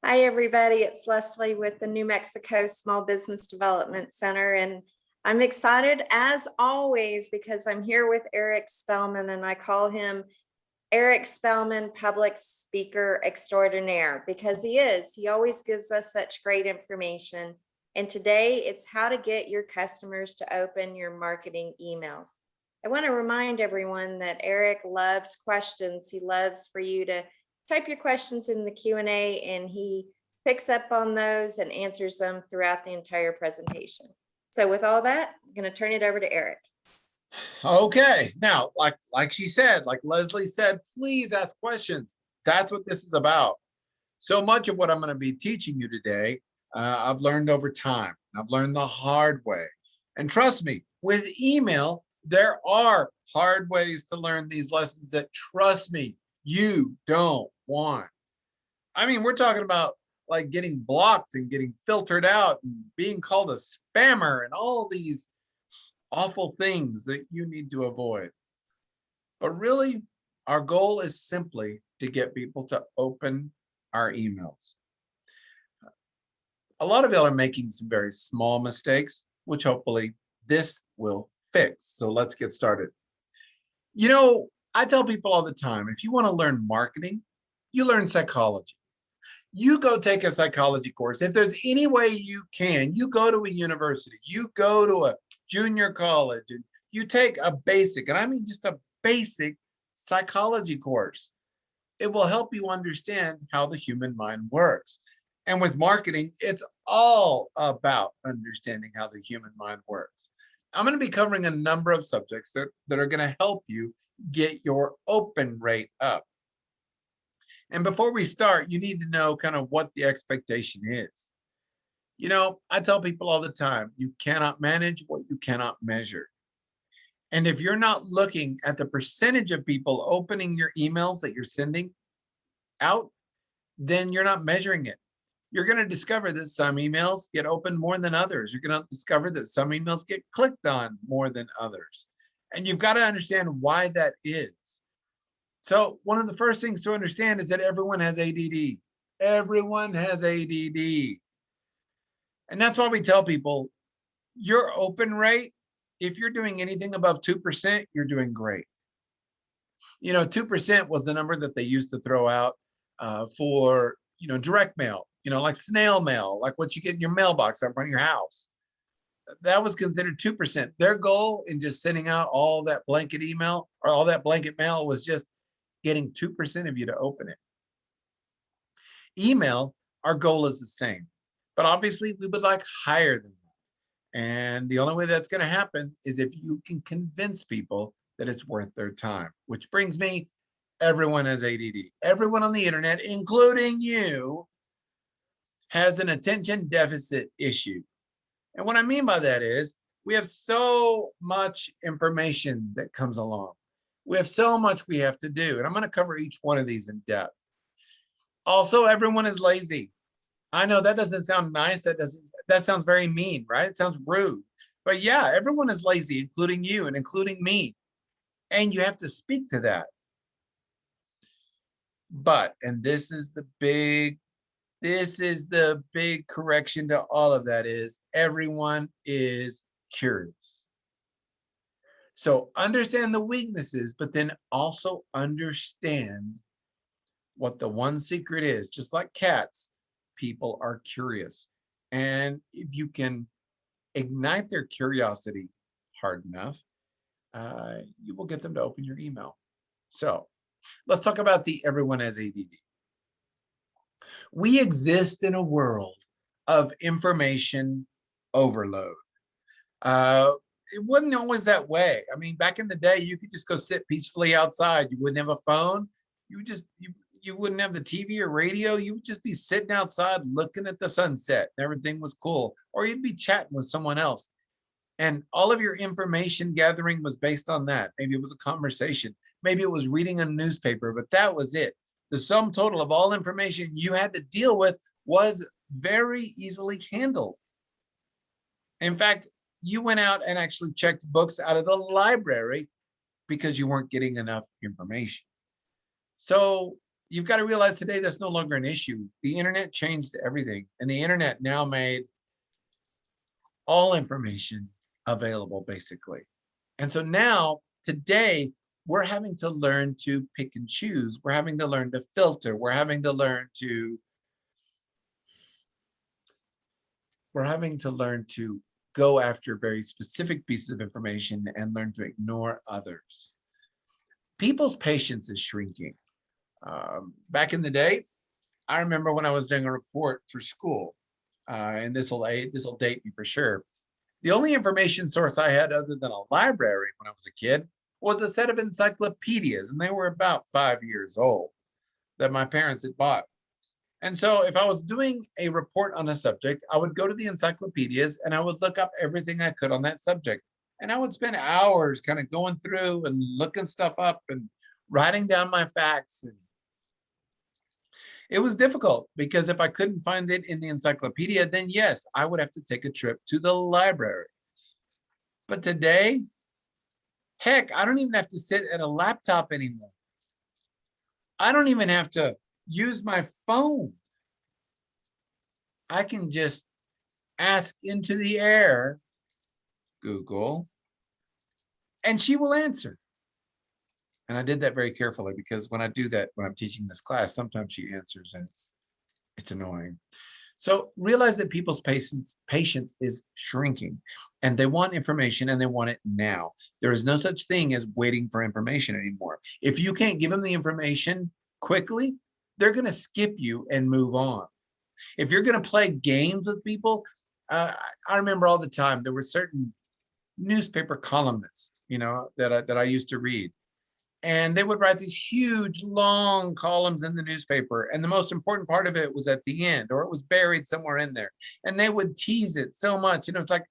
Hi, everybody. It's Leslie with the New Mexico Small Business Development Center. And I'm excited as always because I'm here with Eric Spellman, and I call him Eric Spellman, public speaker extraordinaire, because he is. He always gives us such great information. And today it's how to get your customers to open your marketing emails. I want to remind everyone that Eric loves questions. He loves for you to type your questions in the Q&A, and he picks up on those and answers them throughout the entire presentation. So with all that, I'm going to turn it over to Eric. Okay, now, like she said, like Leslie said, please ask questions. That's what this is about. So much of what I'm going to be teaching you today, I've learned over time. I've learned the hard way. And trust me, with email, there are hard ways to learn these lessons that, trust me, you don't want. I mean, we're talking about like getting blocked and getting filtered out and being called a spammer and all these awful things that you need to avoid. But really, our goal is simply to get people to open our emails. A lot of y'all are making some very small mistakes, which hopefully this will fix. So let's get started. You know, I tell people all the time, if you want to learn marketing, you learn psychology. You go take a psychology course. If there's any way you can, you go to a university, you go to a junior college, and you take a basic, and I mean just a basic psychology course. It will help you understand how the human mind works. And with marketing, it's all about understanding how the human mind works. I'm going to be covering a number of subjects that are going to help you get your open rate up. And before we start, you need to know kind of what the expectation is. You know, I tell people all the time, you cannot manage what you cannot measure. And if you're not looking at the percentage of people opening your emails that you're sending out, then you're not measuring it. You're going to discover that some emails get opened more than others. You're going to discover that some emails get clicked on more than others. And you've got to understand why that is. So one of the first things to understand is that everyone has ADD. Everyone has ADD. And that's why we tell people your open rate, if you're doing anything above 2%, you're doing great. You know, 2% was the number that they used to throw out for, you know, direct mail, you know, like snail mail, like what you get in your mailbox up front of your house. That was considered 2%. Their goal in just sending out all that blanket email or all that blanket mail was just getting 2% of you to open it. Email, our goal is the same, but obviously we would like higher than that. And the only way that's going to happen is if you can convince people that it's worth their time, which brings me, everyone has ADD. Everyone on the internet, including you, has an attention deficit issue. And what I mean by that is we have so much information that comes along. We have so much we have to do. And I'm going to cover each one of these in depth. Also, everyone is lazy. I know that doesn't sound nice. That sounds very mean, right? It sounds rude. But yeah, everyone is lazy, including you and including me. And you have to speak to that. But, and this is the big correction to all of that is everyone is curious. So understand the weaknesses, but then also understand what the one secret is. Just like cats, people are curious. And if you can ignite their curiosity hard enough, you will get them to open your email. So let's talk about the everyone has ADD. We exist in a world of information overload. It wasn't always that way. I mean, back in the day, you could just go sit peacefully outside. You wouldn't have a phone. You wouldn't have the TV or radio. You would just be sitting outside looking at the sunset. Everything was cool. Or you'd be chatting with someone else. And all of your information gathering was based on that. Maybe it was a conversation. Maybe it was reading a newspaper, but that was it. The sum total of all information you had to deal with was very easily handled. In fact, you went out and actually checked books out of the library because you weren't getting enough information. So you've got to realize today that's no longer an issue. The internet changed everything, and the internet now made all information available, basically. And so now, today, we're having to learn to pick and choose. We're having to learn to filter. We're having to learn to go after very specific pieces of information and learn to ignore others. People's patience is shrinking. Back in the day, I remember when I was doing a report for school, and this will date me for sure. The only information source I had other than a library when I was a kid was a set of encyclopedias, and they were about 5 years old that my parents had bought. And so if I was doing a report on a subject, I would go to the encyclopedias and I would look up everything I could on that subject. And I would spend hours kind of going through and looking stuff up and writing down my facts. And it was difficult because if I couldn't find it in the encyclopedia, then yes, I would have to take a trip to the library. But today, heck, I don't even have to sit at a laptop anymore. I don't even have to use my phone. I can just ask into the air, Google, and she will answer. And I did that very carefully because when I do that, when I'm teaching this class, sometimes she answers and it's annoying. So realize that people's patience is shrinking, and they want information and they want it now. There is no such thing as waiting for information anymore. If you can't give them the information quickly, they're going to skip you and move on. If you're going to play games with people, I remember all the time there were certain newspaper columnists, that I used to read, and they would write these huge, long columns in the newspaper, and the most important part of it was at the end, or it was buried somewhere in there, and they would tease it so much, and it was like,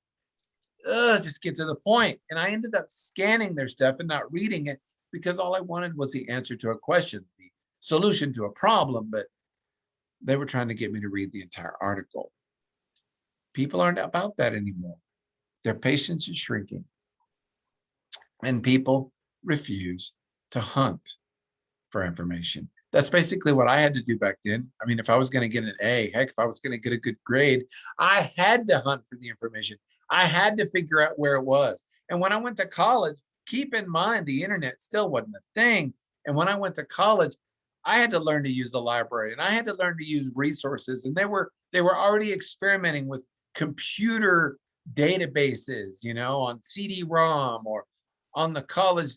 just get to the point. And I ended up scanning their stuff and not reading it because all I wanted was the answer to a question, the solution to a problem, but they were trying to get me to read the entire article. People aren't about that anymore. Their patience is shrinking, and people refuse to hunt for information. That's basically what I had to do back then. I mean, if I was going to get an A, heck, if I was going to get a good grade, I had to hunt for the information. I had to figure out where it was. And when I went to college, keep in mind, the internet still wasn't a thing. And when I went to college, I had to learn to use the library, and I had to learn to use resources. And they were already experimenting with computer databases, on CD-ROM or on the college.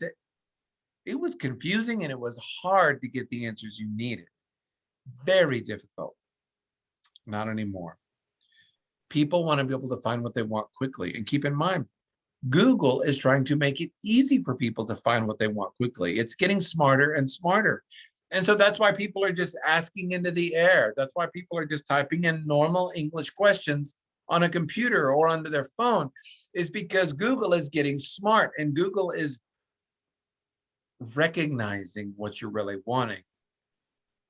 It was confusing and it was hard to get the answers you needed. Very difficult. Not anymore. People want to be able to find what they want quickly. And keep in mind, Google is trying to make it easy for people to find what they want quickly. It's getting smarter and smarter. And so that's why people are just asking into the air. That's why people are just typing in normal English questions on a computer or onto their phone, is because Google is getting smart, and Google is recognizing what you're really wanting.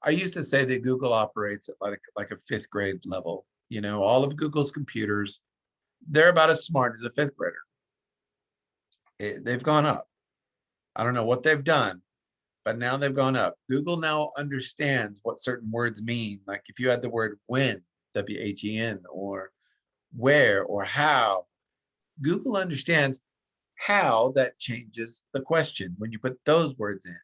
I used to say that Google operates at like a 5th grade level. All of Google's computers, they're about as smart as a 5th grader. They've gone up. I don't know what they've done, but now they've gone up. Google now understands what certain words mean. Like if you had the word when, W-H-E-N, or where or how, Google understands how that changes the question when you put those words in.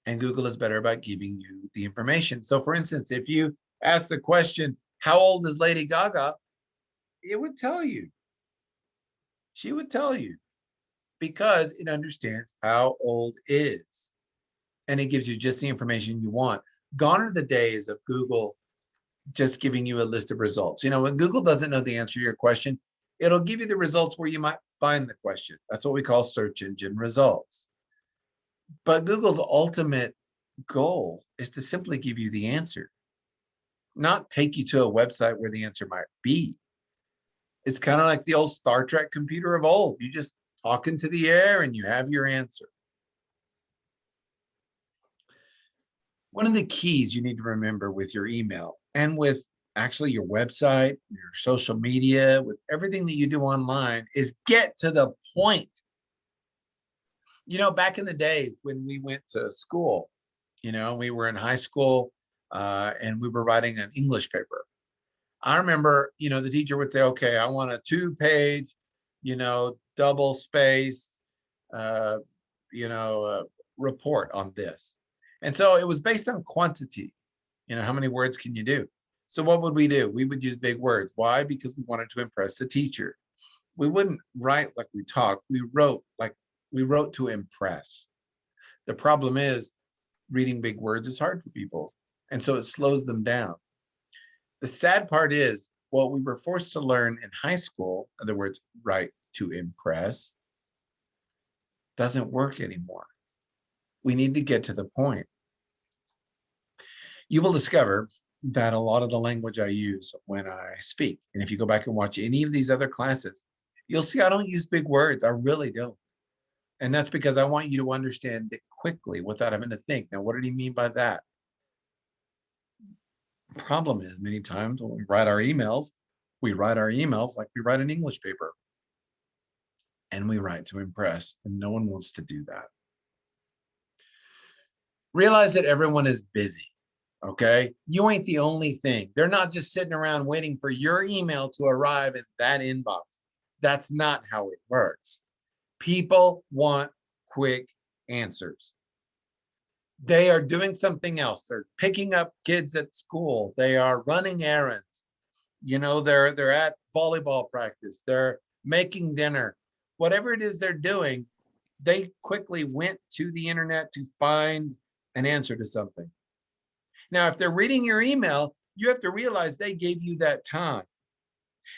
And Google is better about giving you the information. So for instance, if you ask the question, how old is Lady Gaga? It would tell you. She would tell you because it understands how old is. And it gives you just the information you want. Gone are the days of Google just giving you a list of results. When Google doesn't know the answer to your question, it'll give you the results where you might find the question. That's what we call search engine results. But Google's ultimate goal is to simply give you the answer, not take you to a website where the answer might be. It's kind of like the old Star Trek computer of old. You just talk into the air and you have your answer. One of the keys you need to remember with your email and with actually your website, your social media, with everything that you do online is get to the point. Back in the day when we went to school, We were in high school and we were writing an English paper. I remember, the teacher would say, okay, I want a 2-page, double spaced, uh, report on this. And so it was based on quantity. How many words can you do? So what would we do? We would use big words. Why? Because we wanted to impress the teacher. We wouldn't write like we talked. We wrote to impress. The problem is reading big words is hard for people. And so it slows them down. The sad part is what we were forced to learn in high school, in other words, write to impress, doesn't work anymore. We need to get to the point. You will discover that a lot of the language I use when I speak, and if you go back and watch any of these other classes, you'll see I don't use big words. I really don't. And that's because I want you to understand it quickly without having to think. Now, what did he mean by that? Problem is, many times when we write our emails like we write an English paper. And we write to impress, and no one wants to do that. Realize that everyone is busy, okay? You ain't the only thing. They're not just sitting around waiting for your email to arrive in that inbox. That's not how it works. People want quick answers. They are doing something else. They're picking up kids at school. They are running errands. They're at volleyball practice. They're making dinner. Whatever it is they're doing, they quickly went to the internet to find an answer to something. Now, if they're reading your email, you have to realize they gave you that time.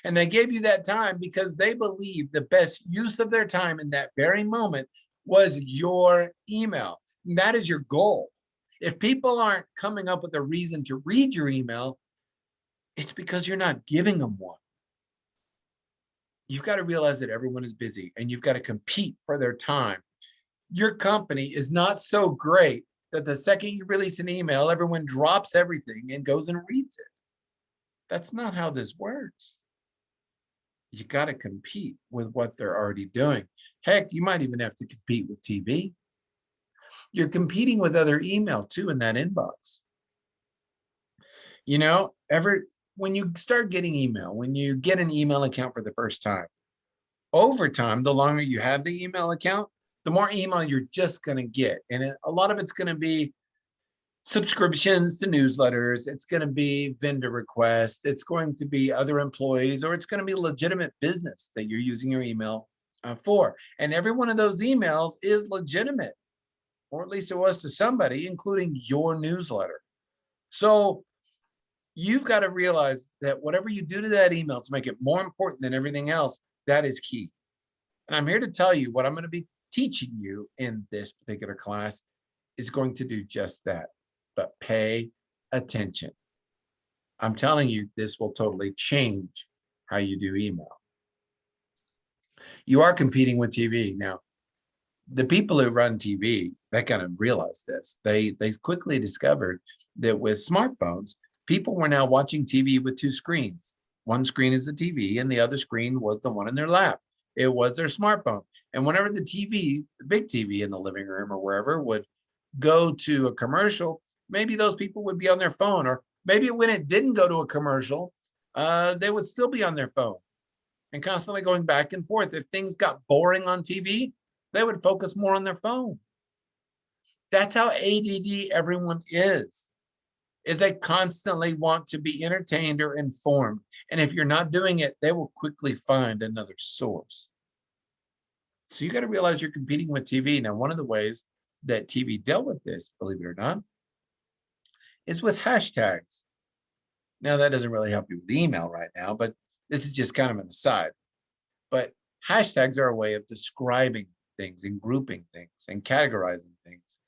And they gave you that time because they believe the best use of their time in that very moment was your email. And that is your goal. If people aren't coming up with a reason to read your email, it's because you're not giving them one. You've got to realize that everyone is busy and you've got to compete for their time. Your company is not so great that the second you release an email, everyone drops everything and goes and reads it. That's not how this works. You got to compete with what they're already doing. Heck, you might even have to compete with TV. You're competing with other email too in that inbox. When you start getting email, when you get an email account for the first time, over time, the longer you have the email account, the more email you're just going to get. And a lot of it's going to be subscriptions to newsletters. It's going to be vendor requests. It's going to be other employees, or it's going to be legitimate business that you're using your email for. And every one of those emails is legitimate, or at least it was to somebody, including your newsletter. So you've got to realize that whatever you do to that email to make it more important than everything else, that is key. And I'm here to tell you what I'm going to be teaching you in this particular class is going to do just that. But pay attention. I'm telling you, this will totally change how you do email. You are competing with TV. Now, the people who run TV, they kind of realized this. They quickly discovered that with smartphones, people were now watching TV with two screens. One screen is the TV and the other screen was the one in their lap. It was their smartphone. And whenever the TV, the big TV in the living room or wherever would go to a commercial, maybe those people would be on their phone, or maybe when it didn't go to a commercial, they would still be on their phone and constantly going back and forth. If things got boring on TV, they would focus more on their phone. That's how ADD everyone is they constantly want to be entertained or informed. And if you're not doing it, they will quickly find another source. So you got to realize you're competing with TV. Now, one of the ways that TV dealt with this, believe it or not, is with hashtags. Now, that doesn't really help you with email right now, but this is just kind of an aside. But hashtags are a way of describing things and grouping things and categorizing things.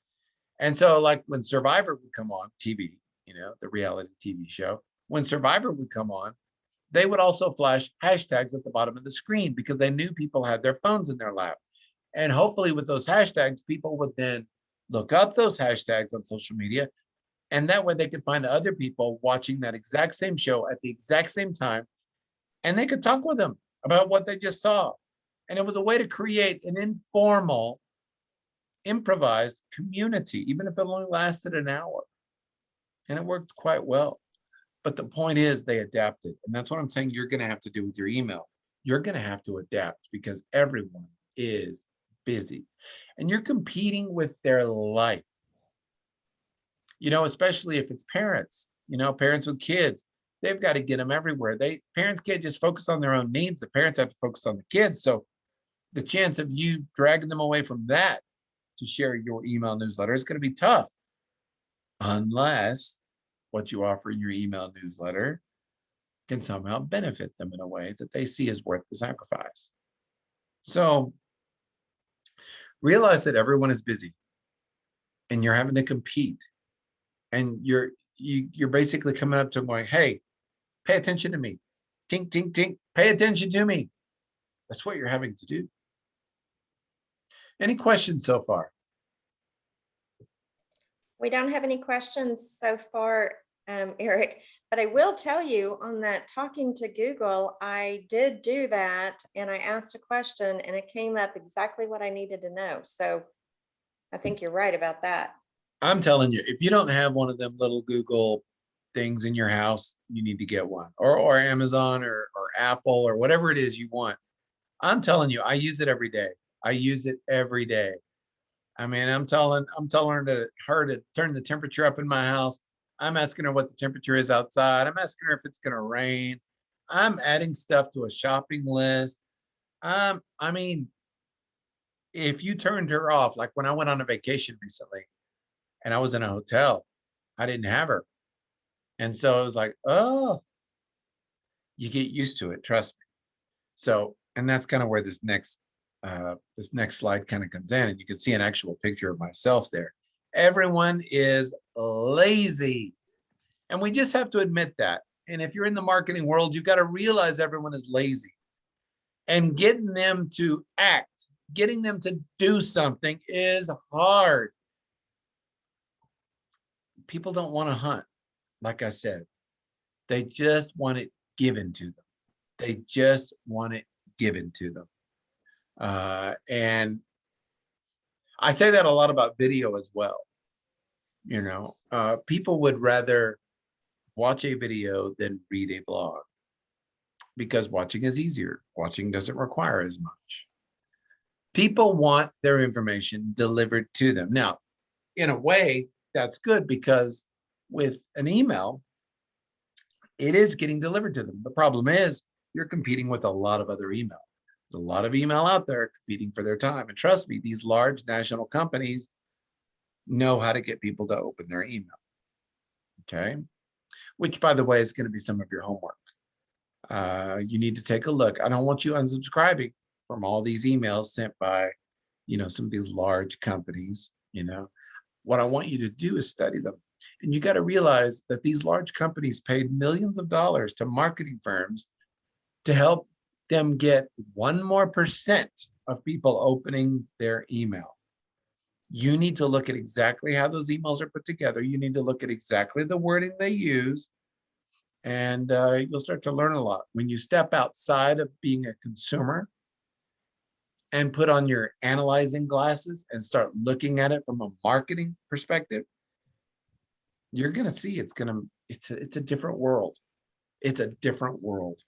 And so like when Survivor would come on TV, the reality TV show, when Survivor would come on, they would also flash hashtags at the bottom of the screen because they knew people had their phones in their lap. And hopefully with those hashtags, people would then look up those hashtags on social media. And that way they could find other people watching that exact same show at the exact same time. And they could talk with them about what they just saw. And it was a way to create an informal improvised community, even if it only lasted an hour. And it worked quite well. But the point is they adapted. And that's what I'm saying you're going to have to do with your email. You're going to have to adapt because everyone is busy and you're competing with their life. Especially if it's parents, parents with kids, they've got to get them everywhere. Parents can't just focus on their own needs. The parents have to focus on the kids. So the chance of you dragging them away from that to share your email newsletter is going to be tough unless what you offer in your email newsletter can somehow benefit them in a way that they see as worth the sacrifice. So realize that everyone is busy and you're having to compete, and you're basically coming up to them going, hey, pay attention to me. Tink, tink, tink, pay attention to me. That's what you're having to do. Any questions so far? We don't have any questions so far, Eric, but I will tell you on that talking to Google, I did do that and I asked a question and it came up exactly what I needed to know. So I think you're right about that. I'm telling you, if you don't have one of them little Google things in your house, you need to get one, or Amazon or Apple or whatever it is you want. I'm telling you, I use it every day. I use it every day. I mean, I'm telling her to turn the temperature up in my house. I'm asking her what the temperature is outside. I'm asking her if it's going to rain. I'm adding stuff to a shopping list. I mean, if you turned her off, like when I went on a vacation recently and I was in a hotel, I didn't have her. And so I was like, oh, you get used to it. Trust me. So, and that's kind of where this next slide kind of comes in, and you can see an actual picture of myself there. Everyone is lazy, and we just have to admit that. And if you're in the marketing world, you've got to realize everyone is lazy, and getting them to act, getting them to do something is hard. People don't want to hunt, like I said. They just want it given to them. They just want it given to them. And I say that a lot about video as well. People would rather watch a video than read a blog because watching is easier. Watching doesn't require as much. People want their information delivered to them. Now, in a way, that's good because with an email, it is getting delivered to them. The problem is you're competing with a lot of other email. There's a lot of email out there competing for their time. And trust me, these large national companies know how to get people to open their email. Okay. Which, by the way, is going to be some of your homework. You need to take a look. I don't want you unsubscribing from all these emails sent by, some of these large companies. What I want you to do is study them. And you got to realize that these large companies paid millions of dollars to marketing firms to help them get 1% more of people opening their email. You need to look at exactly how those emails are put together. You need to look at exactly the wording they use, and you'll start to learn a lot. When you step outside of being a consumer and put on your analyzing glasses and start looking at it from a marketing perspective, you're going to see it's a different world. It's a different world.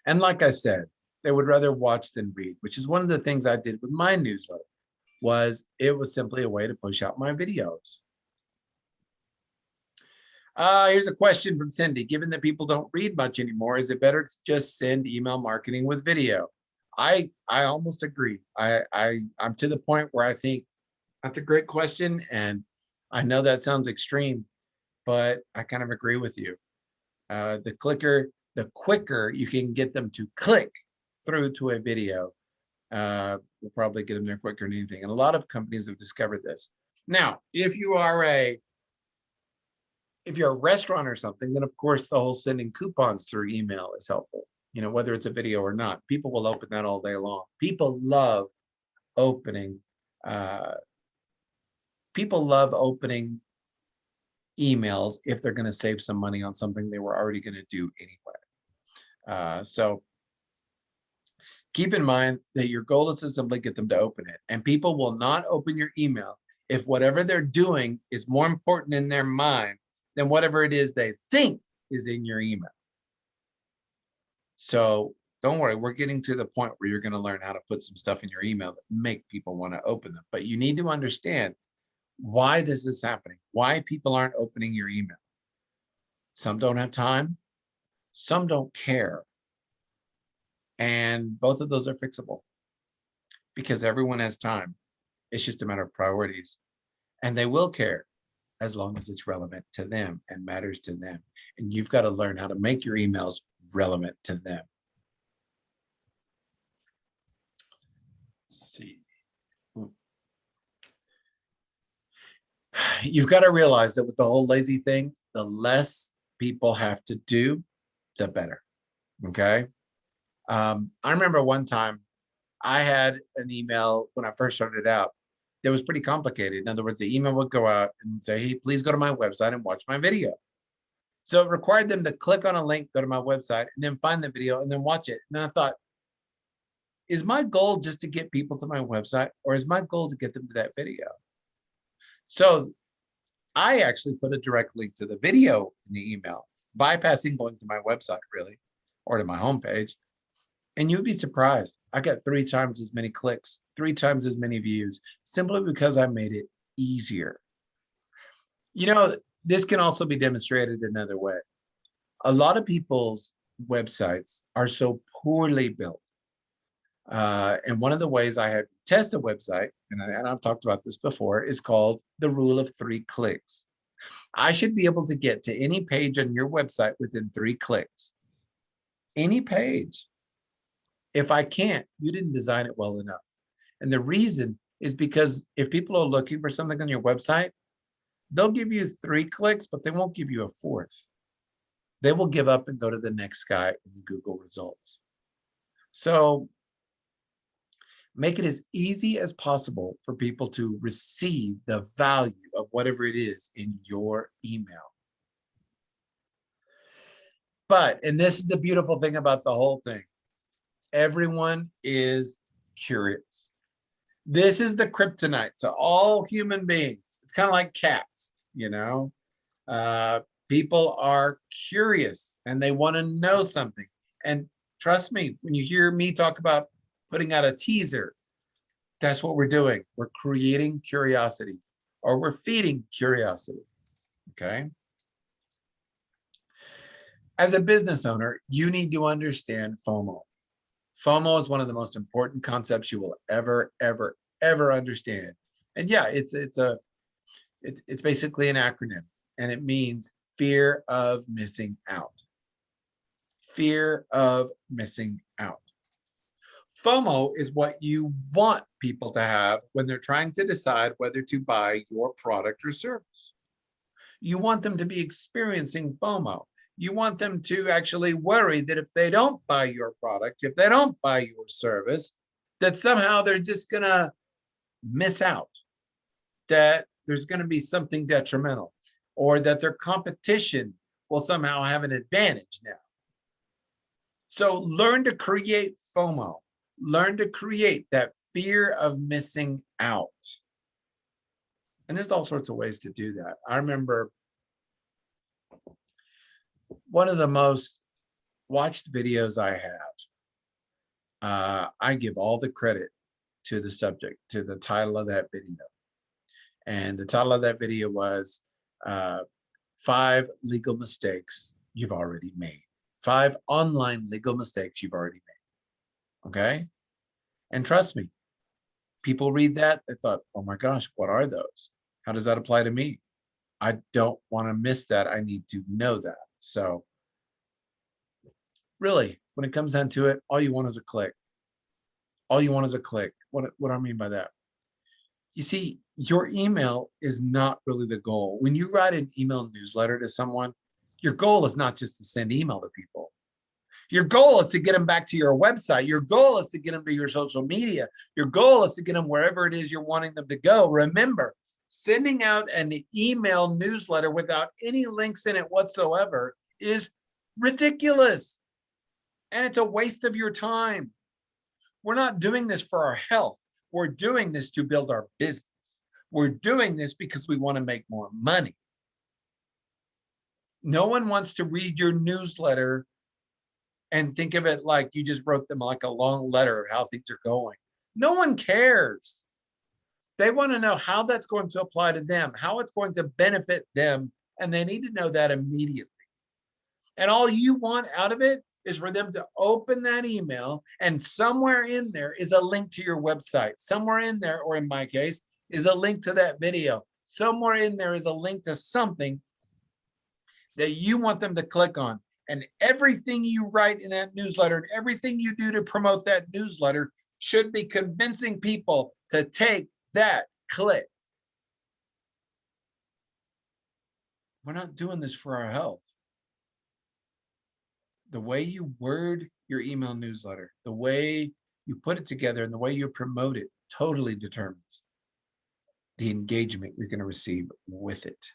And like I said, they would rather watch than read, which is one of the things I did with my newsletter. It was simply a way to push out my videos. Here's a question from Cindy. Given that people don't read much anymore, is it better to just send email marketing with video? I almost agree. I'm to the point where I think that's a great question, and I know that sounds extreme, but I kind of agree with you. The quicker you can get them to click through to a video, will probably get them there quicker than anything. And a lot of companies have discovered this. Now, if you're a restaurant or something, then of course the whole sending coupons through email is helpful. Whether it's a video or not, people will open that all day long. People love opening emails if they're going to save some money on something they were already going to do anyway. So Keep in mind that your goal is to simply get them to open it, and people will not open your email if whatever they're doing is more important in their mind than whatever it is they think is in your email. So don't worry, we're getting to the point where you're going to learn how to put some stuff in your email that make people want to open them. But you need to understand why this is happening, why people aren't opening your email. Some don't have time, some don't care. And both of those are fixable because everyone has time. It's just a matter of priorities. And they will care as long as it's relevant to them and matters to them. And you've got to learn how to make your emails relevant to them. Let's see. You've got to realize that with the whole lazy thing, the less people have to do, the better. Okay. I remember one time I had an email when I first started out that was pretty complicated. In other words, the email would go out and say, hey, please go to my website and watch my video. So it required them to click on a link, go to my website, and then find the video and then watch it. And I thought, is my goal just to get people to my website, or is my goal to get them to that video? So I actually put a direct link to the video in the email, bypassing going to my website, really, or to my homepage. And you'd be surprised. I got 3 times as many clicks, 3 times as many views, simply because I made it easier. You know, this can also be demonstrated another way. A lot of people's websites are so poorly built. And one of the ways I have to test a website, and I've talked about this before, is called the rule of 3 clicks. I should be able to get to any page on your website within 3 clicks. Any page. If I can't, you didn't design it well enough. And the reason is because if people are looking for something on your website, they'll give you 3 clicks, but they won't give you a 4th. They will give up and go to the next guy in the Google results. So make it as easy as possible for people to receive the value of whatever it is in your email. But, and this is the beautiful thing about the whole thing, everyone is curious. This is the kryptonite to all human beings. It's kind of like cats, you know. People are curious and they want to know something. And trust me, when you hear me talk about putting out a teaser, that's what we're doing. We're creating curiosity, or we're feeding curiosity. Okay. As a business owner, you need to understand FOMO. FOMO is one of the most important concepts you will ever understand. And yeah, it's basically an acronym, and it means fear of missing out. Fear of missing out. FOMO is what you want people to have when they're trying to decide whether to buy your product or service. You want them to be experiencing FOMO. You want them to actually worry that if they don't buy your product, if they don't buy your service, that somehow they're just going to miss out, that there's going to be something detrimental, or that their competition will somehow have an advantage now. So learn to create FOMO. Learn to create that fear of missing out. And there's all sorts of ways to do that. I remember one of the most watched videos I have, I give all the credit to the subject, to the title of that video. And the title of that video was 5 legal mistakes you've already made. 5 online legal mistakes you've already made. Okay. And trust me, people read that, they thought, oh my gosh, what are those? How does that apply to me? I don't want to miss that. I need to know that. So really, when it comes down to it, all you want is a click. All you want is a click. What do I mean by that? You see, your email is not really the goal. When you write an email newsletter to someone, your goal is not just to send email to people. Your goal is to get them back to your website. Your goal is to get them to your social media. Your goal is to get them wherever it is you're wanting them to go. Remember, sending out an email newsletter without any links in it whatsoever is ridiculous. And it's a waste of your time. We're not doing this for our health. We're doing this to build our business. We're doing this because we want to make more money. No one wants to read your newsletter and think of it like you just wrote them like a long letter of how things are going. No one cares. They want to know how that's going to apply to them, how it's going to benefit them, and they need to know that immediately. And all you want out of it is for them to open that email, and somewhere in there is a link to your website. Somewhere in there, or in my case, is a link to that video. Somewhere in there is a link to something that you want them to click on. And everything you write in that newsletter and everything you do to promote that newsletter should be convincing people to take that click. We're not doing this for our health. The way you word your email newsletter, the way you put it together, and the way you promote it totally determines the engagement you're going to receive with it.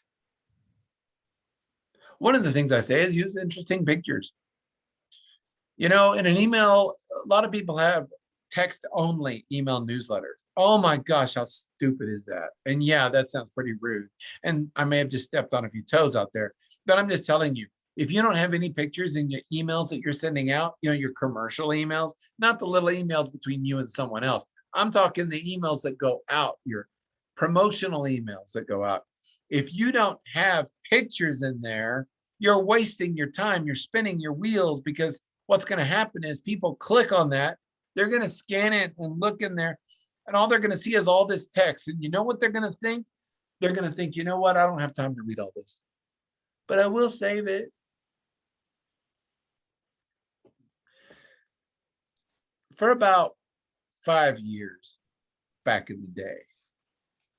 One of the things I say is use interesting pictures. You know, in an email, a lot of people have text-only email newsletters. Oh my gosh, how stupid is that? And yeah, that sounds pretty rude. And I may have just stepped on a few toes out there, but I'm just telling you, if you don't have any pictures in your emails that you're sending out, you know, your commercial emails, not the little emails between you and someone else. I'm talking the emails that go out, your promotional emails that go out. If you don't have pictures in there, you're wasting your time. You're spinning your wheels, because what's going to happen is people click on that. They're going to scan it and look in there, and all they're going to see is all this text. And you know what they're going to think? They're going to think, you know what? I don't have time to read all this, but I will save it. For about 5 years back in the day,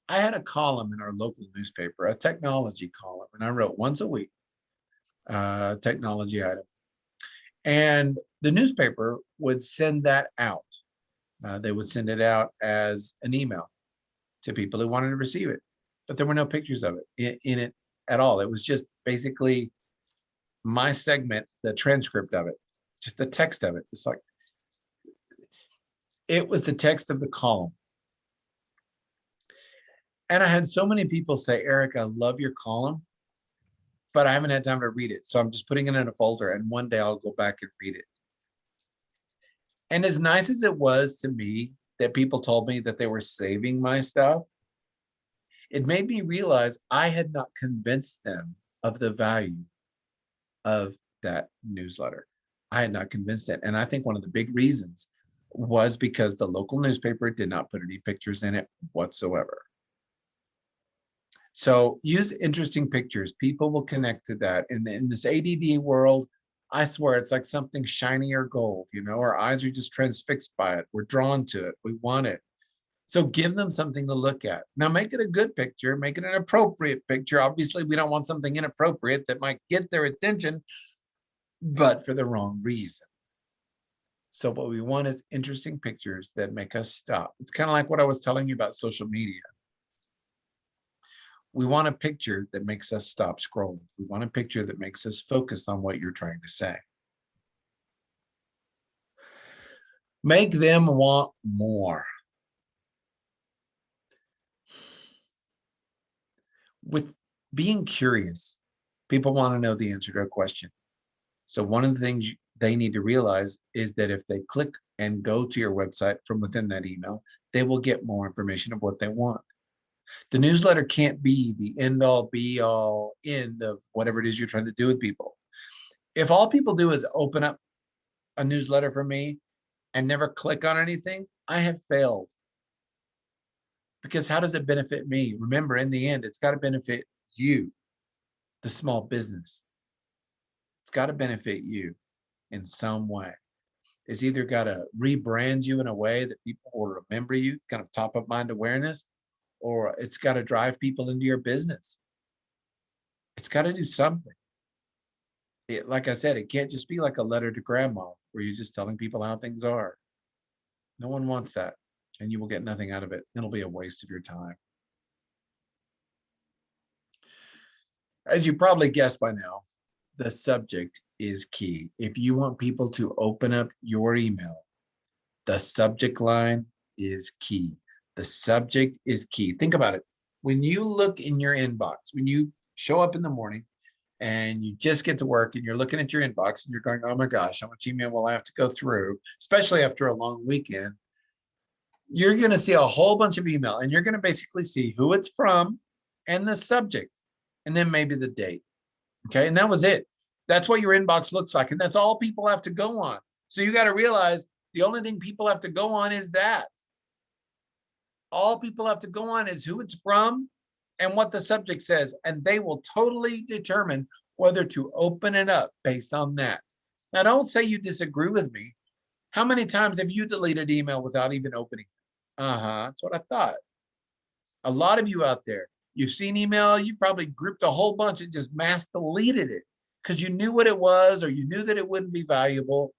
I had a column in our local newspaper, a technology column, and I wrote once a week, technology item. And the newspaper would send that out. They would send it out as an email to people who wanted to receive it, but there were no pictures of it in it at all. It was just basically my segment, the transcript of it, just the text of it. It's like, it was the text of the column. And I had so many people say, Eric, I love your column, but I haven't had time to read it. So I'm just putting it in a folder, and one day I'll go back and read it. And as nice as it was to me that people told me that they were saving my stuff, it made me realize I had not convinced them of the value of that newsletter. I had not convinced it. And I think one of the big reasons was because the local newspaper did not put any pictures in it whatsoever. So use interesting pictures. People will connect to that. And in this ADD world, I swear it's like something shiny or gold. You know, our eyes are just transfixed by it. We're drawn to it. We want it. So give them something to look at. Now make it a good picture, make it an appropriate picture. Obviously, we don't want something inappropriate that might get their attention, but for the wrong reason. So what we want is interesting pictures that make us stop. It's kind of like what I was telling you about social media. We want a picture that makes us stop scrolling. We want a picture that makes us focus on what you're trying to say. Make them want more. With being curious, people want to know the answer to a question. So one of the things they need to realize is that if they click and go to your website from within that email, they will get more information of what they want. The newsletter can't be the end all be all end of whatever it is you're trying to do with people. If all people do is open up a newsletter from me and never click on anything, I have failed. Because how does it benefit me? Remember, in the end, it's got to benefit you, the small business. It's got to benefit you in some way. It's either got to rebrand you in a way that people will remember you, it's kind of top of mind awareness, or it's got to drive people into your business. It's got to do something. Like I said, it can't just be like a letter to grandma where you're just telling people how things are. No one wants that, and you will get nothing out of it. It'll be a waste of your time. As you probably guessed by now, the subject is key. If you want people to open up your email, The subject line is key. The subject is key. Think about it. When you look in your inbox, when you show up in the morning and you just get to work and you're looking at your inbox and you're going, oh my gosh, how much email will I have to go through, especially after a long weekend, you're going to see a whole bunch of email and you're going to basically see who it's from and the subject, and then maybe the date. Okay. And that was it. That's what your inbox looks like. And that's all people have to go on. So you got to realize the only thing people have to go on is that. All people have to go on is who it's from and what the subject says, and they will totally determine whether to open it up based on that. Now, don't say you disagree with me. How many times have you deleted email without even opening it? That's what I thought. A lot of you out there, you've seen email, you've probably grouped a whole bunch and just mass deleted it because you knew what it was, or you knew that it wouldn't be valuable,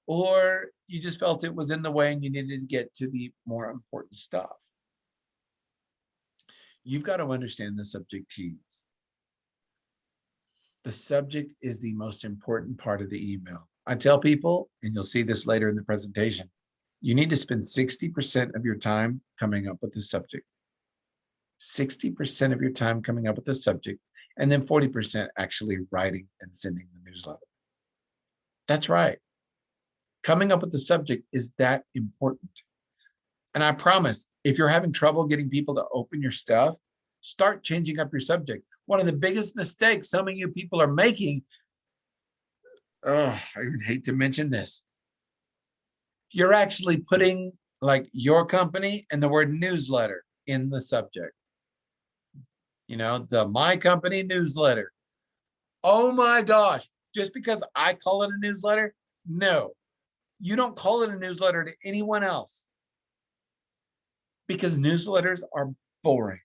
or you just felt it was in the way and you needed to get to the more important stuff. You've got to understand the subjectives. The subject is the most important part of the email. I tell people, and you'll see this later in the presentation, you need to spend 60% of your time coming up with the subject. 60% of your time coming up with the subject, and then 40% actually writing and sending the newsletter. That's right. Coming up with the subject is that important. And I promise, if you're having trouble getting people to open your stuff, start changing up your subject. One of the biggest mistakes some of you people are making, I even hate to mention this, you're actually putting like your company and the word newsletter in the subject. You know, the My Company newsletter. Oh my gosh, just because I call it a newsletter? No, you don't call it a newsletter to anyone else, because newsletters are boring.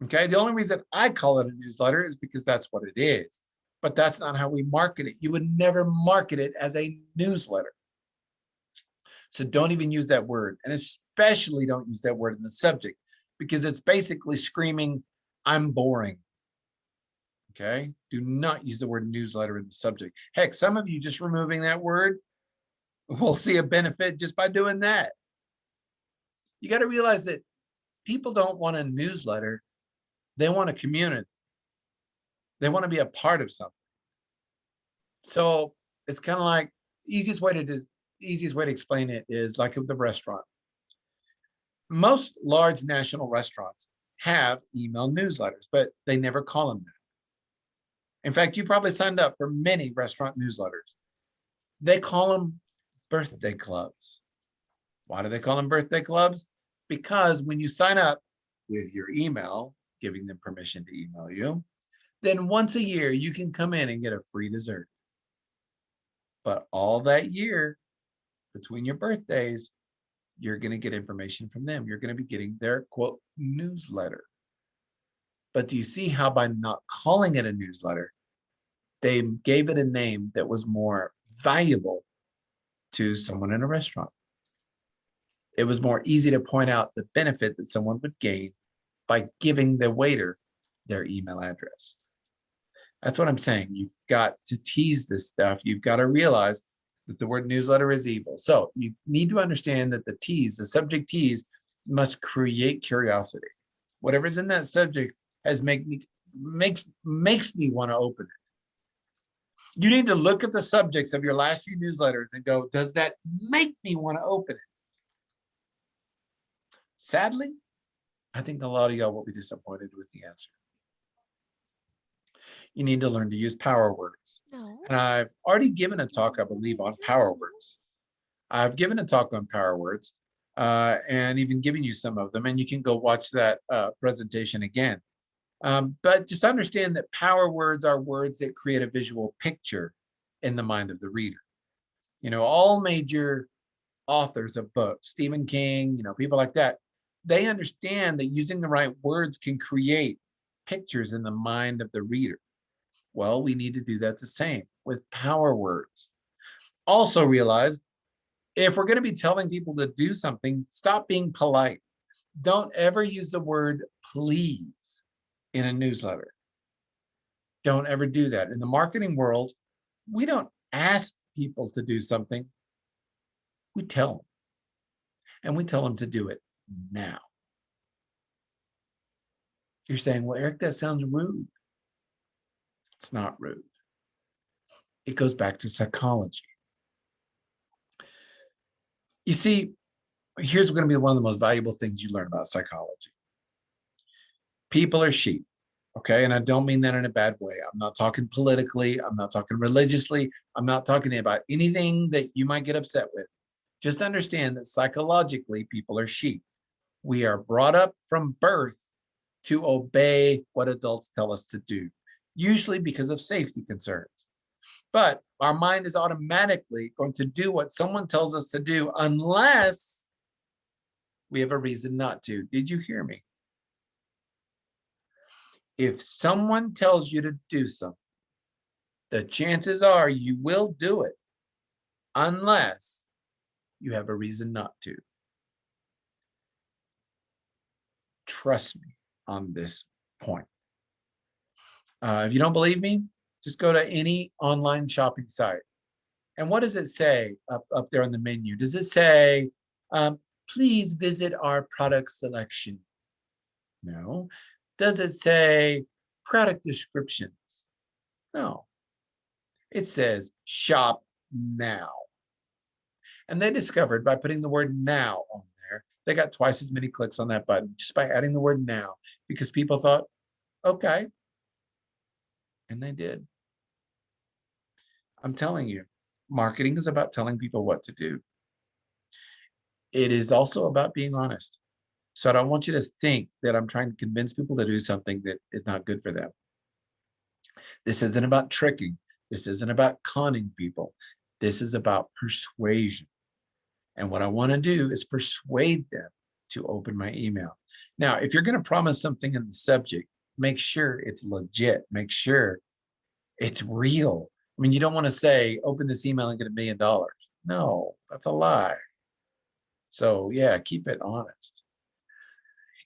Okay, the only reason I call it a newsletter is because that's what it is, but that's not how we market it. You would never market it as a newsletter. So don't even use that word, and especially don't use that word in the subject, because it's basically screaming, I'm boring. Okay, do not use the word newsletter in the subject. Heck, some of you just removing that word will see a benefit just by doing that. You got to realize that people don't want a newsletter. They want a community. They want to be a part of something. So it's kind of like easiest way to explain it is like the restaurant. Most large national restaurants have email newsletters, but they never call them that. In fact, you probably signed up for many restaurant newsletters. They call them birthday clubs. Why do they call them birthday clubs? Because when you sign up with your email, giving them permission to email you, then once a year you can come in and get a free dessert. But all that year, between your birthdays, you're going to get information from them. You're going to be getting their quote newsletter. But do you see how by not calling it a newsletter, they gave it a name that was more valuable to someone in a restaurant? It was more easy to point out the benefit that someone would gain by giving the waiter their email address. That's what I'm saying. You've got to tease this stuff. You've got to realize that the word newsletter is evil. So you need to understand that the tease, the subject tease, must create curiosity. Whatever's in that subject makes me want to open it. You need to look at the subjects of your last few newsletters and go, does that make me want to open it? Sadly, I think a lot of y'all will be disappointed with the answer. You need to learn to use power words. No. And I've already given a talk, I believe, on power words. I've given a talk on power words and even given you some of them, and you can go watch that presentation again. But just understand that power words are words that create a visual picture in the mind of the reader. You know, all major authors of books, Stephen King, people like that, they understand that using the right words can create pictures in the mind of the reader. Well, we need to do that the same with power words. Also realize, if we're going to be telling people to do something, stop being polite. Don't ever use the word please in a newsletter. Don't ever do that. In the marketing world, we don't ask people to do something. We tell them, and we tell them to do it now. You're saying, well, Eric, that sounds rude. It's not rude. It goes back to psychology. You see, here's going to be one of the most valuable things you learn about psychology. People are sheep, okay? And I don't mean that in a bad way. I'm not talking politically. I'm not talking religiously. I'm not talking about anything that you might get upset with. Just understand that psychologically, people are sheep. We are brought up from birth to obey what adults tell us to do, usually because of safety concerns. But our mind is automatically going to do what someone tells us to do unless we have a reason not to. Did you hear me? If someone tells you to do something, the chances are you will do it unless you have a reason not to. Trust me on this point. If you don't believe me, just go to any online shopping site. And what does it say up there on the menu? Does it say, please visit our product selection? No. Does it say product descriptions? No. It says shop now. And they discovered by putting the word now on there, they got twice as many clicks on that button just by adding the word now, because people thought, okay. And they did. I'm telling you, marketing is about telling people what to do. It is also about being honest. So I don't want you to think that I'm trying to convince people to do something that is not good for them. This isn't about tricking. This isn't about conning people. This is about persuasion. And what I want to do is persuade them to open my email. Now, if you're going to promise something in the subject, make sure it's legit. Make sure it's real. I mean, you don't want to say, open this email and get $1 million. No, that's a lie. So yeah, keep it honest.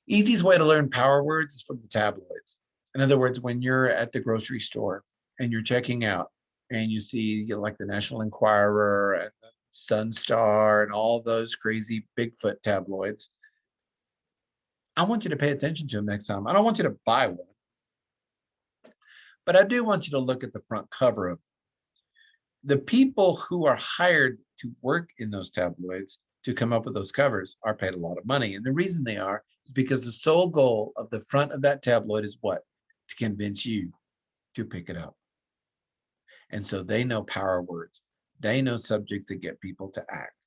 Easiest way to learn power words is from the tabloids. In other words, when you're at the grocery store and you're checking out and you see like the National Enquirer and the Sun Star and all those crazy Bigfoot tabloids, I want you to pay attention to them next time. I don't want you to buy one, but I do want you to look at the front cover of them. The people who are hired to work in those tabloids to come up with those covers are paid a lot of money. And the reason they are is because the sole goal of the front of that tabloid is what? To convince you to pick it up. And so they know power words. They know subjects that get people to act.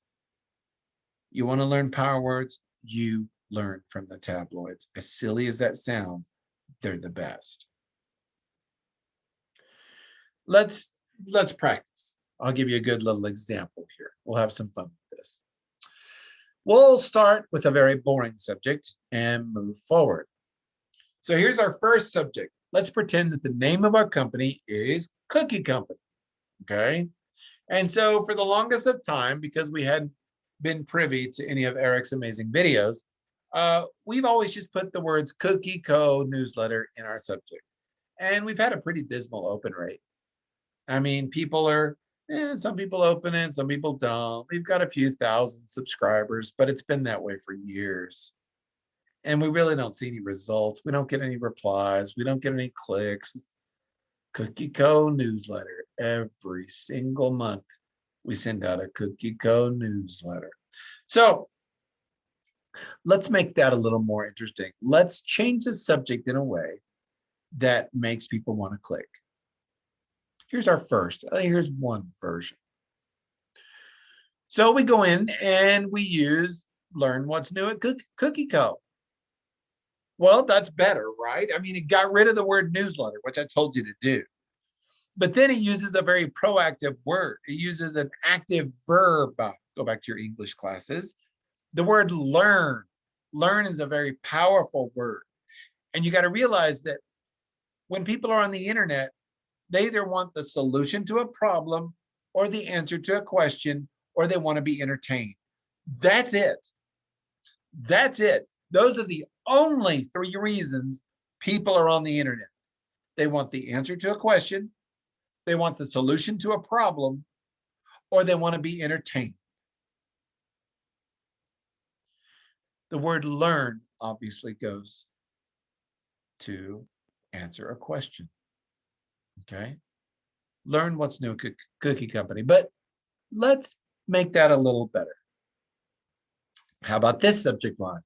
You want to learn power words? You learn from the tabloids. As silly as that sounds, they're the best. Let's practice. I'll give you a good little example here. We'll have some fun with this. We'll start with a very boring subject and move forward. So here's our first subject. Let's pretend that the name of our company is Cookie Company, okay? And so for the longest of time, because we hadn't been privy to any of Eric's amazing videos, we've always just put the words Cookie Co. newsletter in our subject. And we've had a pretty dismal open rate. I mean, people are, some people open it, some people don't. We've got a few thousand subscribers, but it's been that way for years. And we really don't see any results. We don't get any replies. We don't get any clicks. Cookie Co. newsletter. Every single month, we send out a Cookie Co. newsletter. So let's make that a little more interesting. Let's change the subject in a way that makes people want to click. Here's our first. Here's one version. So we go in and we use learn what's new at Cookie Co. Well, that's better, right? I mean, it got rid of the word newsletter, which I told you to do. But then it uses a very proactive word. It uses an active verb. Go back to your English classes. The word learn. Learn is a very powerful word. And you got to realize that when people are on the internet, they either want the solution to a problem or the answer to a question, or they want to be entertained. That's it. That's it. Those are the only 3 reasons people are on the internet. They want the answer to a question, they want the solution to a problem, or they want to be entertained. The word learn obviously goes to answer a question. Okay. Learn what's new, Cookie Company. But let's make that a little better. How about this subject line?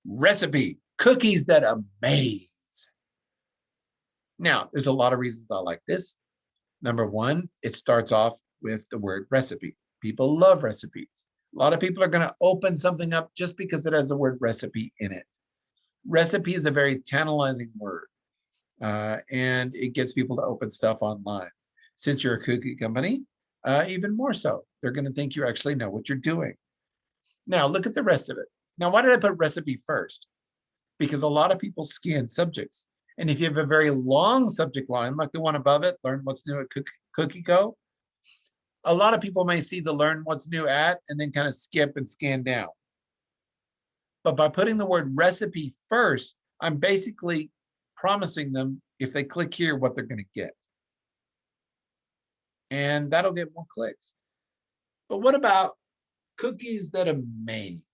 Recipe, cookies that amaze. Now, there's a lot of reasons I like this. Number one, it starts off with the word recipe. People love recipes. A lot of people are going to open something up just because it has the word recipe in it. Recipe is a very tantalizing word, and it gets people to open stuff online. Since you're a cookie company, even more so. They're going to think you actually know what you're doing. Now, look at the rest of it. Now, why did I put recipe first? Because a lot of people scan subjects. And if you have a very long subject line, like the one above it, learn what's new at Cookie Co., a lot of people may see the learn what's new at and then kind of skip and scan down. But by putting the word recipe first, I'm basically promising them if they click here what they're going to get. And that'll get more clicks. But what about cookies that amaze?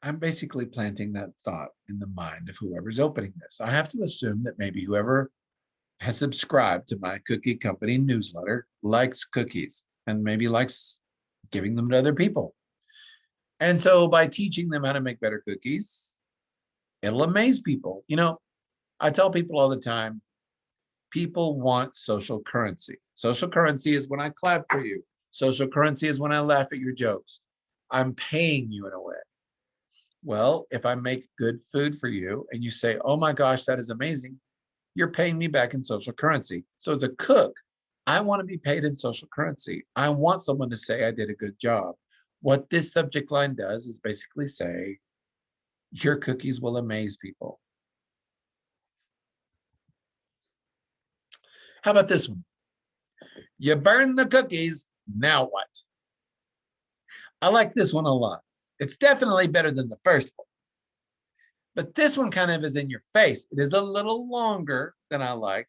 I'm basically planting that thought in the mind of whoever's opening this. I have to assume that maybe whoever has subscribed to my Cookie Company newsletter likes cookies and maybe likes giving them to other people. And so by teaching them how to make better cookies, it'll amaze people. You know, I tell people all the time, people want social currency. Social currency is when I clap for you. Social currency is when I laugh at your jokes. I'm paying you in a way. Well, if I make good food for you and you say, oh my gosh, that is amazing, you're paying me back in social currency. So as a cook, I want to be paid in social currency. I want someone to say I did a good job. What this subject line does is basically say, your cookies will amaze people. How about this one? You burn the cookies, now what? I like this one a lot. It's definitely better than the first one. But this one kind of is in your face. It is a little longer than I like,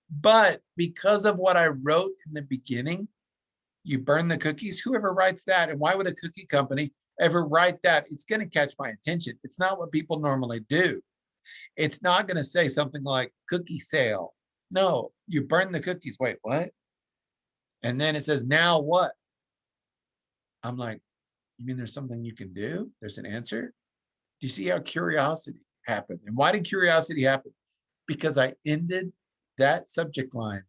but because of what I wrote in the beginning, you burn the cookies, whoever writes that, and why would a cookie company ever write that? It's going to catch my attention. It's not what people normally do. It's not going to say something like cookie sale. No, you burn the cookies. Wait, what? And then it says, now what? I'm like, you mean there's something you can do? There's an answer? Do you see how curiosity happened? And why did curiosity happen? Because I ended that subject line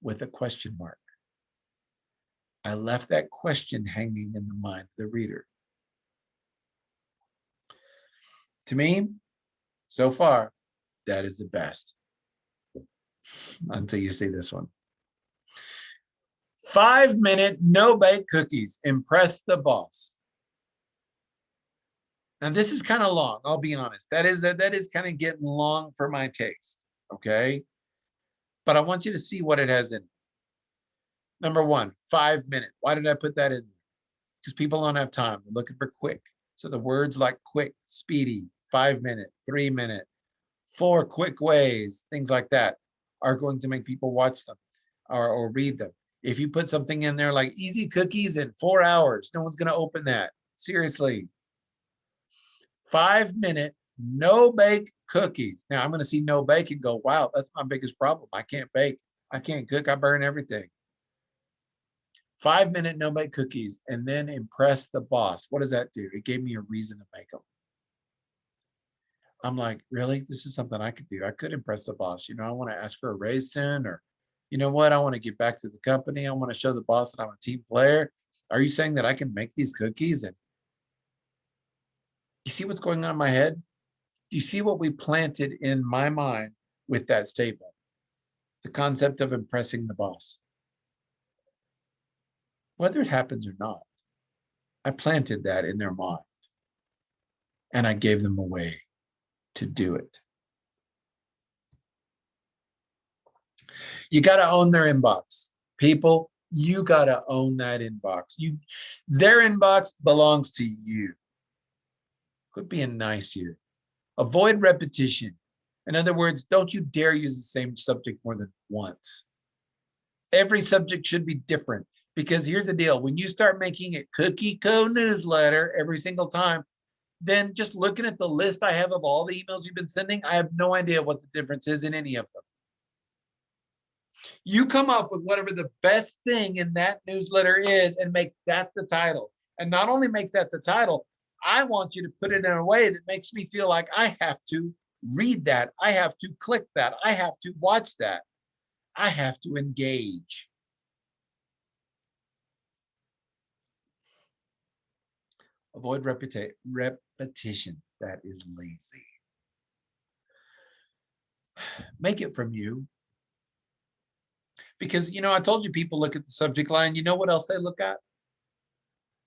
with a question mark. I left that question hanging in the mind of the reader. To me, so far, that is the best. Until you see this one. 5-minute no-bake cookies. Impress the boss. Now this is kind of long, I'll be honest. That is kind of getting long for my taste, okay? But I want you to see what it has in it. Number one, 5 minute. Why did I put that in there? Because people don't have time. They're looking for quick. So the words like quick, speedy, 5 minute, 3 minute, 4 quick ways, things like that are going to make people watch them or read them. If you put something in there like easy cookies in 4 hours, no one's going to open that. Seriously. 5-minute no bake cookies. Now I'm going to see no bake and go, wow, that's my biggest problem. I can't bake. I can't cook. I burn everything. 5-minute no bake cookies and then impress the boss. What does that do? It gave me a reason to make them. I'm like, really? This is something I could do. I could impress the boss. You know, I want to ask for a raise soon, or you know what? I want to get back to the company. I want to show the boss that I'm a team player. Are you saying that I can make these cookies? And you see what's going on in my head? Do you see what we planted in my mind with that statement? The concept of impressing the boss. Whether it happens or not, I planted that in their mind and I gave them a way to do it. You got to own their inbox. People, you got to own that inbox. Their inbox belongs to you. Quit being nice here. Avoid repetition. In other words, don't you dare use the same subject more than once. Every subject should be different Because here's the deal, when you start making it Cookie Co newsletter every single time, then just looking at the list I have of all the emails you've been sending, I have no idea what the difference is in any of them. You come up with whatever the best thing in that newsletter is and make that the title. And not only make that the title, I want you to put it in a way that makes me feel like I have to read that. I have to click that. I have to watch that. I have to engage. Avoid repetition. That is lazy. Make it from you. Because, I told you people look at the subject line. You know what else they look at?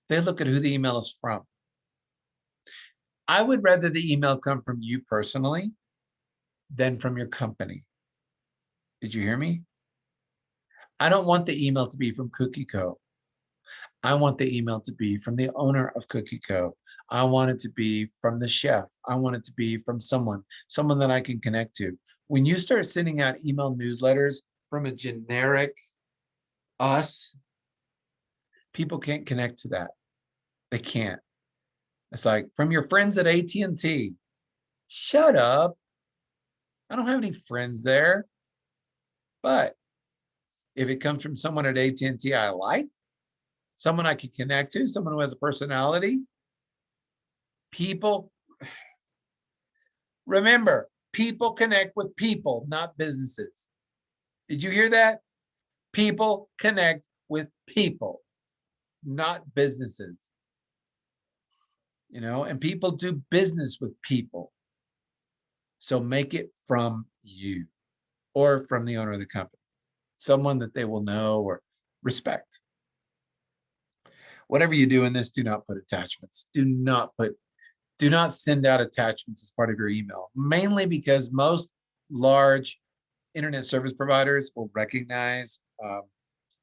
They look at who the email is from. I would rather the email come from you personally than from your company. Did you hear me? I don't want the email to be from Cookie Co. I want the email to be from the owner of Cookie Co. I want it to be from the chef. I want it to be from someone that I can connect to. When you start sending out email newsletters from a generic us, people can't connect to that. They can't. It's like, from your friends at AT&T. Shut up. I don't have any friends there. But if it comes from someone at AT&T I like, someone I can connect to, someone who has a personality, people, remember, people connect with people, not businesses. Did you hear that? People connect with people, not businesses. And people do business with people. So make it from you or from the owner of the company, someone that they will know or respect. Whatever you do in this, do not put attachments. Do not send out attachments as part of your email, mainly because most large internet service providers will recognize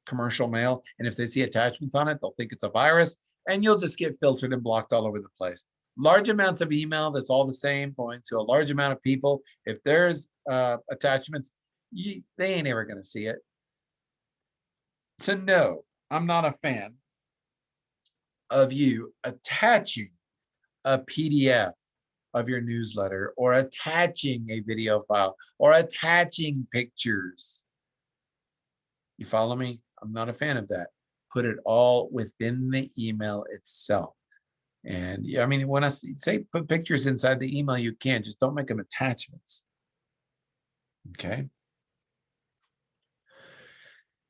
commercial mail. And if they see attachments on it, they'll think it's a virus, and you'll just get filtered and blocked all over the place. Large amounts of email that's all the same going to a large amount of people. If there's attachments, they ain't ever going to see it. So no, I'm not a fan of you attaching a PDF of your newsletter or attaching a video file or attaching pictures. You follow me? I'm not a fan of that. Put it all within the email itself. And I mean, when I say put pictures inside the email, you can, just don't make them attachments. Okay.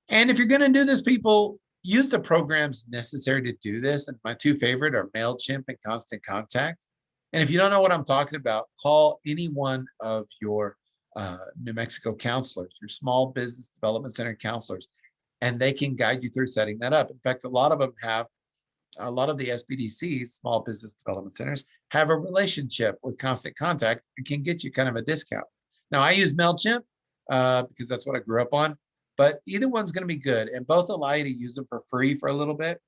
And if you're going to do this, people, use the programs necessary to do this. And my two favorite are MailChimp and Constant Contact. And if you don't know what I'm talking about, call any one of your New Mexico counselors, your small business development center counselors, and they can guide you through setting that up. In fact, a lot of them have, a lot of the SBDCs, small business development centers, have a relationship with Constant Contact and can get you kind of a discount. Now, I use MailChimp because that's what I grew up on, but either one's going to be good, and both allow you to use them for free for a little bit.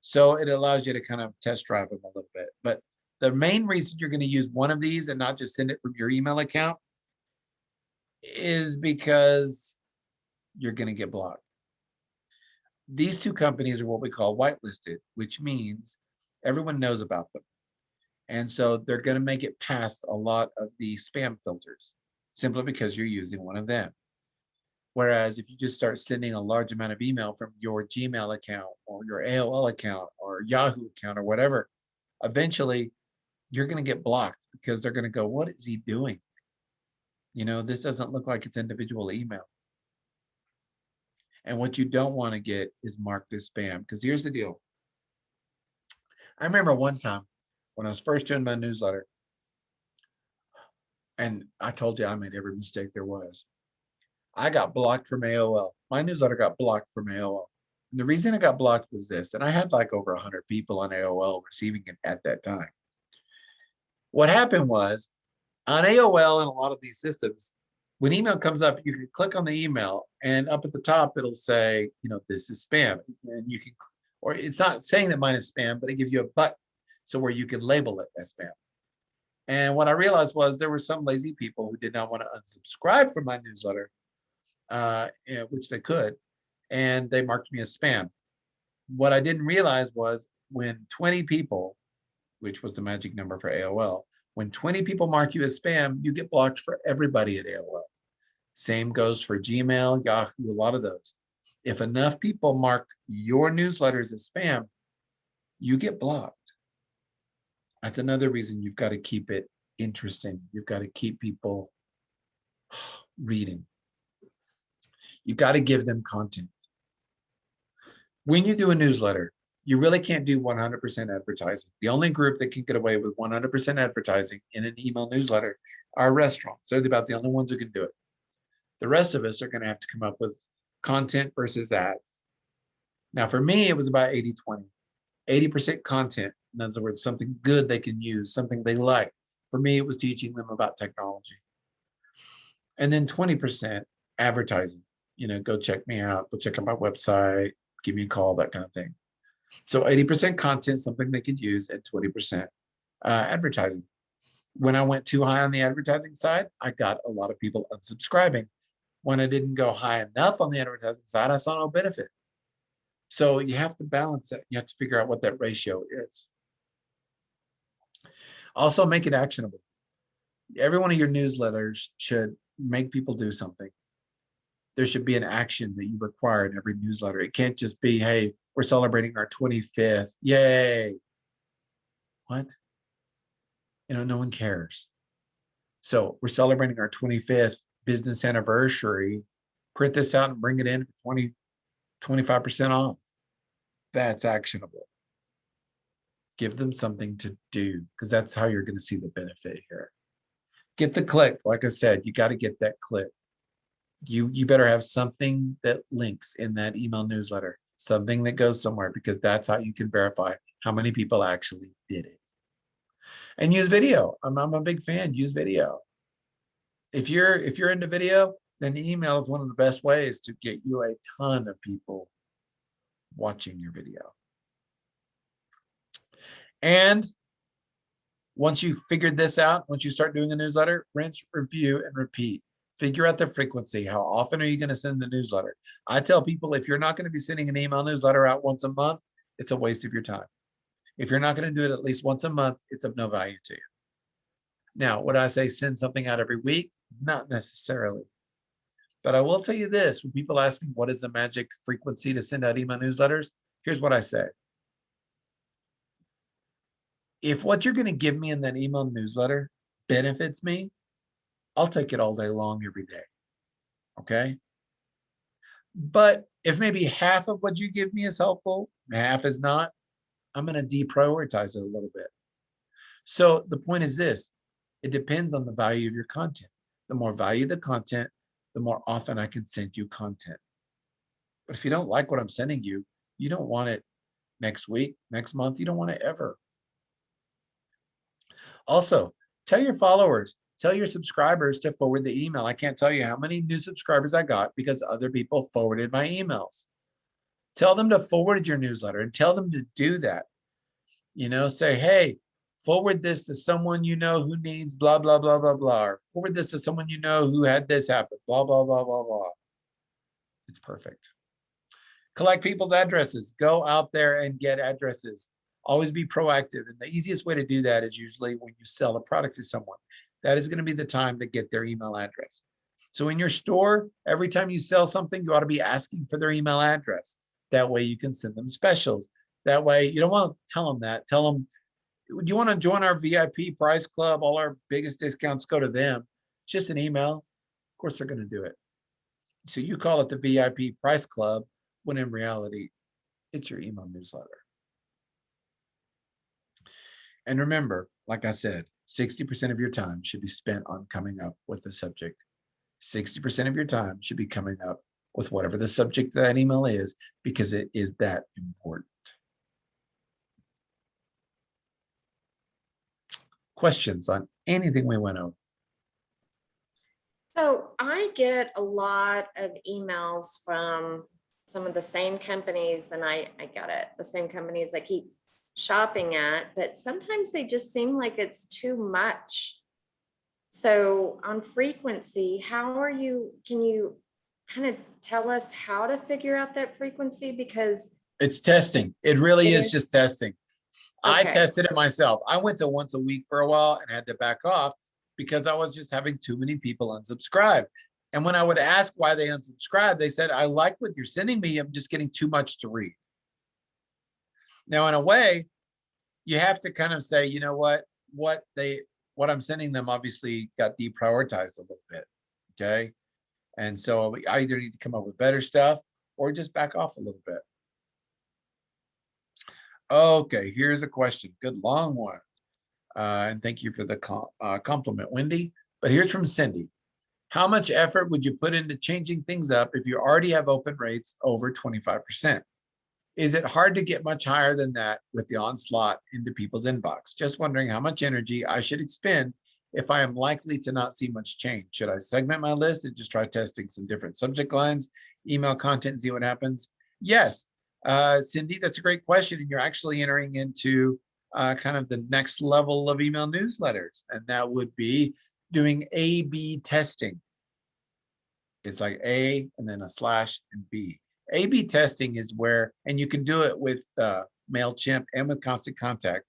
So it allows you to kind of test drive them a little bit. But the main reason you're going to use one of these and not just send it from your email account is because you're going to get blocked. These two companies are what we call whitelisted, which means everyone knows about them. And so they're going to make it past a lot of the spam filters simply because you're using one of them. Whereas if you just start sending a large amount of email from your Gmail account or your AOL account or Yahoo account or whatever, eventually you're going to get blocked because they're going to go, what is he doing? This doesn't look like it's individual email. And what you don't want to get is marked as spam. Because here's the deal. I remember one time when I was first doing my newsletter, and I told you I made every mistake there was. I got blocked from AOL. My newsletter got blocked from AOL. And the reason it got blocked was this, and I had like over 100 people on AOL receiving it at that time. What happened was, on AOL and a lot of these systems, when email comes up, you can click on the email, and up at the top, it'll say, this is spam. And you can, or it's not saying that mine is spam, but it gives you a button so where you can label it as spam. And what I realized was there were some lazy people who did not want to unsubscribe from my newsletter, which they could, and they marked me as spam. what I didn't realize was when 20 people, which was the magic number for AOL, when 20 people mark you as spam, you get blocked for everybody at AOL. Same goes for Gmail, Yahoo, a lot of those. If enough people mark your newsletters as spam, you get blocked. That's another reason you've got to keep it interesting. You've got to keep people reading. You've got to give them content. When you do a newsletter, you really can't do 100% advertising. The only group that can get away with 100% advertising in an email newsletter are restaurants. They're about the only ones who can do it. The rest of us are going to have to come up with content versus ads. Now, for me, it was about 80-20. 80% content, in other words, something good they can use, something they like. For me, it was teaching them about technology. And then 20% advertising. Go check me out, go check out my website, give me a call, that kind of thing. So 80% content, something they could use, and 20% advertising. When I went too high on the advertising side, I got a lot of people unsubscribing. When I didn't go high enough on the advertising side, I saw no benefit. So you have to balance that. You have to figure out what that ratio is. Also, make it actionable. Every one of your newsletters should make people do something. There should be an action that you require in every newsletter. It can't just be, hey, we're celebrating our 25th. Yay. What? No one cares. So we're celebrating our 25th business anniversary. Print this out and bring it in for 25% off. That's actionable. Give them something to do, because that's how you're going to see the benefit here. Get the click. Like I said, you got to get that click. You better have something that links in that email newsletter, something that goes somewhere, because that's how you can verify how many people actually did it. And use video. I'm a big fan. Use video. If you're into video, then email is one of the best ways to get you a ton of people watching your video. And once you figured this out, once you start doing a newsletter, rinse, review, and repeat. Figure out the frequency. How often are you going to send the newsletter? I tell people, if you're not going to be sending an email newsletter out once a month, it's a waste of your time. If you're not going to do it at least once a month, it's of no value to you. Now, would I say send something out every week? Not necessarily. But I will tell you this, when people ask me what is the magic frequency to send out email newsletters, here's what I say. If what you're going to give me in that email newsletter benefits me, I'll take it all day long, every day. Okay? But if maybe half of what you give me is helpful, half is not, I'm going to deprioritize it a little bit. So the point is this, it depends on the value of your content. The more value the content, the more often I can send you content. But if you don't like what I'm sending you, you don't want it next week, next month, you don't want it ever. Also, tell your followers, tell your subscribers to forward the email. I can't tell you how many new subscribers I got because other people forwarded my emails. Tell them to forward your newsletter and tell them to do that. Say, hey, forward this to someone you know who needs blah, blah, blah, blah, blah. Or forward this to someone you know who had this happen, blah, blah, blah, blah, blah. It's perfect. Collect people's addresses. Go out there and get addresses. Always be proactive. And the easiest way to do that is usually when you sell a product to someone. That is going to be the time to get their email address. So in your store, every time you sell something, you ought to be asking for their email address. That way you can send them specials. That way you don't want to tell them that. Tell them, do you want to join our VIP price club? All our biggest discounts go to them. It's just an email. Of course, they're going to do it. So you call it the VIP price club, when in reality, it's your email newsletter. And remember, like I said, 60% of your time should be spent on coming up with the subject. 60% of your time should be coming up with whatever the subject of that email is, because it is that important. Questions on anything we went over? So I get a lot of emails from some of the same companies, and I get it, the same companies I keep shopping at, but sometimes they just seem like it's too much. So on frequency, can you kind of tell us how to figure out that frequency? Because It's testing. It really It is is? just testing. I Okay. tested it myself. I went to once a week for a while and had to back off because I was just having too many people unsubscribe. And when I would ask why they unsubscribed, they said, I like what you're sending me. I'm just getting too much to read. Now, in a way, you have to kind of say, you know what I'm sending them obviously got deprioritized a little bit. Okay. And so I either need to come up with better stuff or just back off a little bit. Okay, here's a question. Good long one. And thank you for the compliment, Wendy. But here's from Cindy. How much effort would you put into changing things up if you already have open rates over 25%? Is it hard to get much higher than that with the onslaught into people's inbox? Just wondering how much energy I should expend if I am likely to not see much change. Should I segment my list and just try testing some different subject lines, email content, and see what happens? Yes, Cindy, that's a great question. And you're actually entering into kind of the next level of email newsletters. And that would be doing A/B testing. It's like A and then a slash and B. A/B testing is where, and you can do it with MailChimp and with Constant Contact.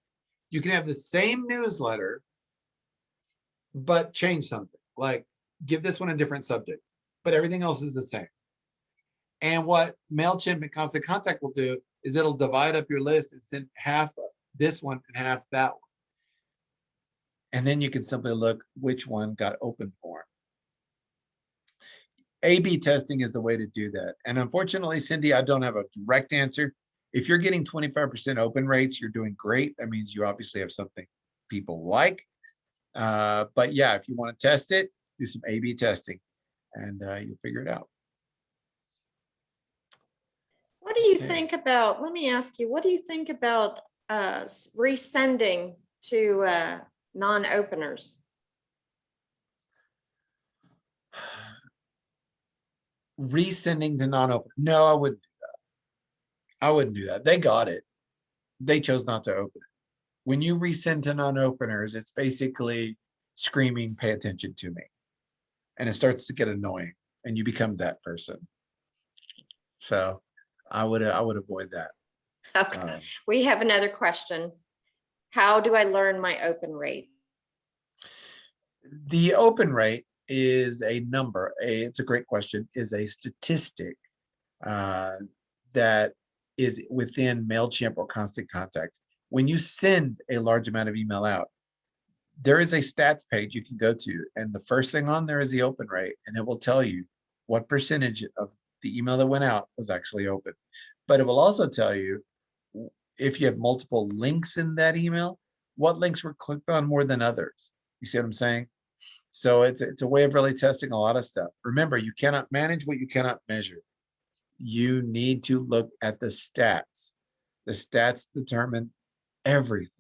You can have the same newsletter, but change something, like give this one a different subject, but everything else is the same. And what MailChimp and Constant Contact will do is it'll divide up your list and send half this one and half that one. And then you can simply look which one got open more. A/B testing is the way to do that. And unfortunately, Cindy, I don't have a direct answer. If you're getting 25% open rates, you're doing great. That means you obviously have something people like. But yeah, if you want to test it, do some A/B testing and you'll figure it out. What do you Okay. think about, let me ask you, what do you think about resending to non-openers? Resending to non-open. No, I wouldn't do that. I wouldn't do that. They got it. They chose not to open it. When you resend to non-openers, it's basically screaming, pay attention to me. And it starts to get annoying and you become that person. So I would avoid that. Okay, we have another question. How do I learn my open rate? The open rate is a number. It's a great question. Is a statistic that is within MailChimp or Constant Contact. When you send a large amount of email out, there is a stats page you can go to, and the first thing on there is the open rate, and it will tell you what percentage of the email that went out was actually open. But it will also tell you if you have multiple links in that email, what links were clicked on more than others. You see what I'm saying? So it's a way of really testing a lot of stuff. Remember, you cannot manage what you cannot measure. You need to look at the stats. The stats determine everything.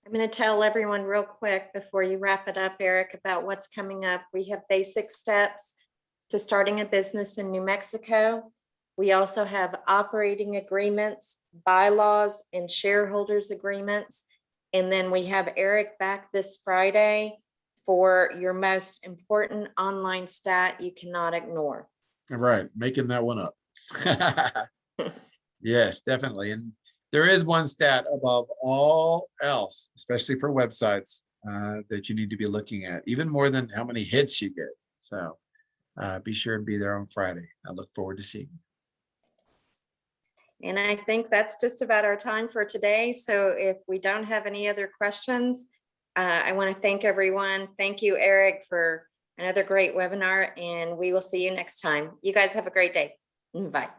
I'm going to tell everyone real quick before you wrap it up, Eric, about what's coming up. We have basic steps to starting a business in New Mexico. We also have operating agreements, bylaws, and shareholders agreements. And then we have Eric back this Friday for your most important online stat you cannot ignore. All right, making that one up. Yes, definitely. And there is one stat above all else, especially for websites, that you need to be looking at, even more than how many hits you get. So be sure and be there on Friday. I look forward to seeing you. And I think that's just about our time for today. So if we don't have any other questions, I want to thank everyone. Thank you, Eric, for another great webinar, and we will see you next time. You guys have a great day. Bye.